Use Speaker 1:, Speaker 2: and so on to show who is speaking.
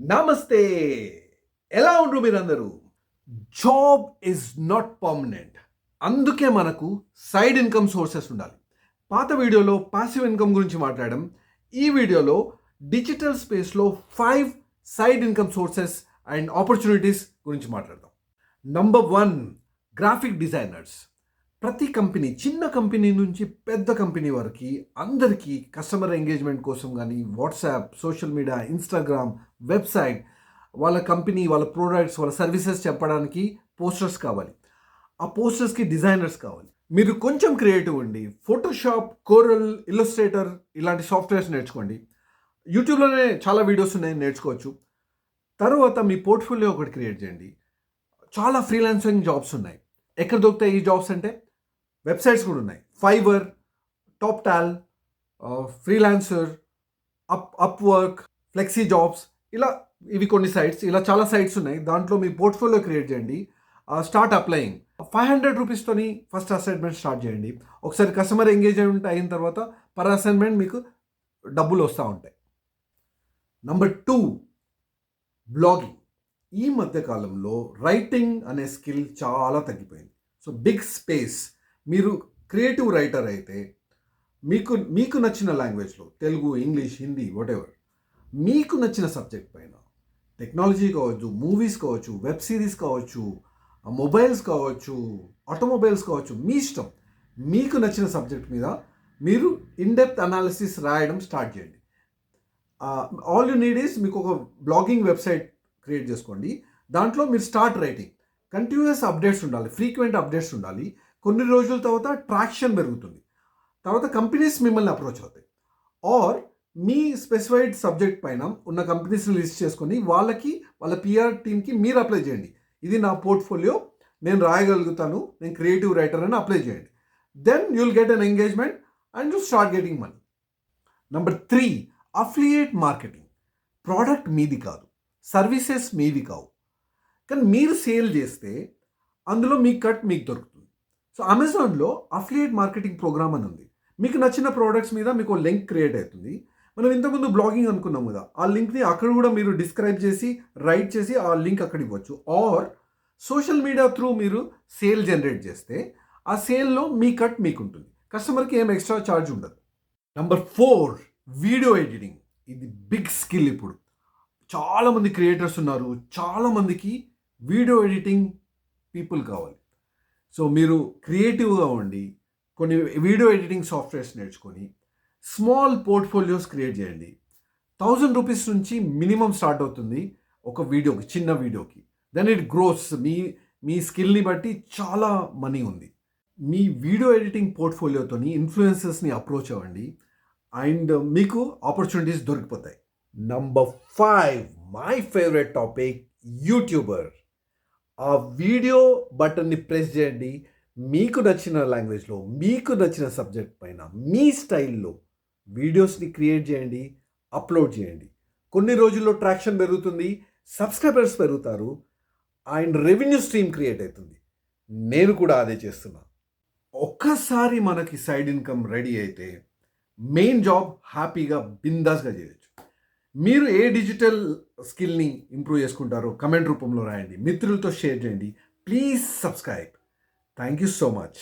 Speaker 1: నమస్తే. ఎలా ఉండ్రు మీరందరూ? Job is not permanent. అందుకే మనకు సైడ్ ఇన్కమ్ సోర్సెస్ ఉండాలి. పాత వీడియోలో పాసివ్ ఇన్కమ్ గురించి మాట్లాడడం. ఈ వీడియోలో డిజిటల్ స్పేస్లో 5 side income sources and opportunities గురించి మాట్లాడదాం. Number 1, graphic designers. ప్రతి కంపెనీ, చిన్న కంపెనీ నుంచి పెద్ద కంపెనీ వరకు అందరికీ కస్టమర్ ఎంగేజ్మెంట్ కోసం కానీ WhatsApp, social media, Instagram, website, వాళ్ళ కంపెనీ, వాళ్ళ ప్రోడక్ట్స్, వాళ్ళ సర్వీసెస్ చెప్పడానికి పోస్టర్స్ కావాలి. ఆ పోస్టర్స్కి డిజైనర్స్ కావాలి. మీరు కొంచెం క్రియేటివ్ ఉండి ఫోటోషాప్, కోరల్, ఇల్లస్ట్రేటర్ ఇలాంటి సాఫ్ట్వేర్స్ నేర్చుకోండి. యూట్యూబ్లోనే చాలా వీడియోస్ ఉన్నాయి, నేర్చుకోవచ్చు. తర్వాత మీ పోర్ట్ఫోలియో ఒకటి క్రియేట్ చేయండి. చాలా ఫ్రీలాన్సింగ్ జాబ్స్ ఉన్నాయి. ఎక్కడ దొరుకుతాయి ఈ జాబ్స్ అంటే వెబ్సైట్స్ కూడా ఉన్నాయి. Fiverr, Toptal, freelancer, Upwork, flexi jobs, ఇలా ఇవి కొన్ని సైట్స్, ఇలా చాలా సైట్స్ ఉన్నాయి. దాంట్లో మీ పోర్ట్ఫోలియో క్రియేట్ చేయండి. Start applying. 500 రూపీస్తోని ఫస్ట్ అసైన్మెంట్ స్టార్ట్ చేయండి. ఒకసారి కస్టమర్ ఎంగేజ్మెంట్ అయిన తర్వాత పర్ అసైన్మెంట్ మీకు డబ్బులు వస్తూ ఉంటాయి. Number 2, blogging. ఈ మధ్యకాలంలో రైటింగ్ అనే స్కిల్ చాలా తగ్గిపోయింది. So big space. మీరు క్రియేటివ్ రైటర్ అయితే మీకు నచ్చిన లాంగ్వేజ్లో, తెలుగు, ఇంగ్లీష్, హిందీ, వాటెవర్, మీకు నచ్చిన సబ్జెక్ట్ పైన, టెక్నాలజీ కావచ్చు, మూవీస్ కావచ్చు, వెబ్ సిరీస్ కావచ్చు, మొబైల్స్ కావచ్చు, ఆటోమొబైల్స్ కావచ్చు, మీ ఇష్టం. మీకు నచ్చిన సబ్జెక్ట్ మీద మీరు ఇన్డెప్త్ అనాలిసిస్ రాయడం స్టార్ట్ చేయండి. ఆల్ యూ నీడ్ ఈస్ మీకు ఒక బ్లాగింగ్ వెబ్సైట్ క్రియేట్ చేసుకోండి. దాంట్లో మీరు స్టార్ట్ రైటింగ్. కంటిన్యూస్ అప్డేట్స్ ఉండాలి, ఫ్రీక్వెంట్ అప్డేట్స్ ఉండాలి. కొన్ని రోజుల తర్వాత ట్రాక్షన్ పెరుగుతుంది. తర్వాత కంపెనీస్ మిమ్మల్ని అప్రోచ్ అవుతాయి. ఆర్ మీ స్పెసిఫైడ్ సబ్జెక్ట్ పైన ఉన్న కంపెనీస్ని లిస్ట్ చేసుకొని వాళ్ళకి, వాళ్ళ పిఆర్ టీమ్కి మీరు అప్లై చేయండి. ఇది నా పోర్ట్ఫోలియో, నేను రాయగలుగుతాను, నేను క్రియేటివ్ రైటర్ అని అప్లై చేయండి. Then you will get an engagement and you start getting money. Number 3, affiliate marketing. Product మీది కాదు, సర్వీసెస్ మీవి కావు, కానీ మీరు సేల్ చేస్తే అందులో మీ కట్ మీకు దొరుకుతుంది. సో అమెజాన్లో అఫిలియేట్ మార్కెటింగ్ ప్రోగ్రామ్ అని ఉంది. మీకు నచ్చిన ప్రోడక్ట్స్ మీద మీకు లింక్ క్రియేట్ అవుతుంది. మనం ఇంతకుముందు బ్లాగింగ్ అనుకున్నాం కదా, ఆ లింక్ని అక్కడ కూడా మీరు డిస్క్రైబ్ చేసి, రైట్ చేసి ఆ లింక్ అక్కడ ఇవ్వచ్చు. ఆర్ సోషల్ మీడియా త్రూ మీరు సేల్ జనరేట్ చేస్తే ఆ సేల్లో మీ కట్ మీకు ఉంటుంది. కస్టమర్కి ఏం ఎక్స్ట్రా ఛార్జ్ ఉండదు. Number 4, video editing. ఇది బిగ్ స్కిల్. ఇప్పుడు చాలామంది క్రియేటర్స్ ఉన్నారు, చాలామందికి వీడియో ఎడిటింగ్ పీపుల్ కావాలి. సో మీరు క్రియేటివ్గా ఉండి కొన్ని వీడియో ఎడిటింగ్ సాఫ్ట్వేర్స్ నేర్చుకొని స్మాల్ పోర్ట్ఫోలియోస్ క్రియేట్ చేయండి. 1000 రూపీస్ నుంచి మినిమం స్టార్ట్ అవుతుంది ఒక వీడియోకి, చిన్న వీడియోకి. Then it grows. మీ స్కిల్ని బట్టి చాలా మనీ ఉంది. మీ వీడియో ఎడిటింగ్ పోర్ట్ఫోలియోతోని ఇన్ఫ్లుయెన్సర్స్ని అప్రోచ్ అవ్వండి అండ్ మీకు ఆపర్చునిటీస్ దొరికిపోతాయి. Number 5, my favourite topic, YouTuber. ఆ వీడియో బటన్ని ప్రెస్ చేయండి. మీకు నచ్చిన లాంగ్వేజ్లో, మీకు నచ్చిన సబ్జెక్ట్ పైన, మీ స్టైల్లో వీడియోస్ని క్రియేట్ చేయండి, అప్లోడ్ చేయండి. కొన్ని రోజుల్లో ట్రాక్షన్ పెరుగుతుంది, సబ్స్క్రైబర్స్ పెరుగుతారు అండ్ రెవెన్యూ స్ట్రీమ్ క్రియేట్ అవుతుంది. నేను కూడా అదే చేస్తున్నా. ఒక్కసారి మనకి సైడ్ ఇన్కమ్ రెడీ అయితే మెయిన్ జాబ్ హ్యాపీగా బిందాస్గా చేయొచ్చు. మీరు ఏ డిజిటల్ స్కిల్ని ఇంప్రూవ్ చేసుకుంటారో కమెంట్ రూపంలో రాయండి, మిత్రులతో షేర్ చేయండి. Please subscribe. Thank you so much.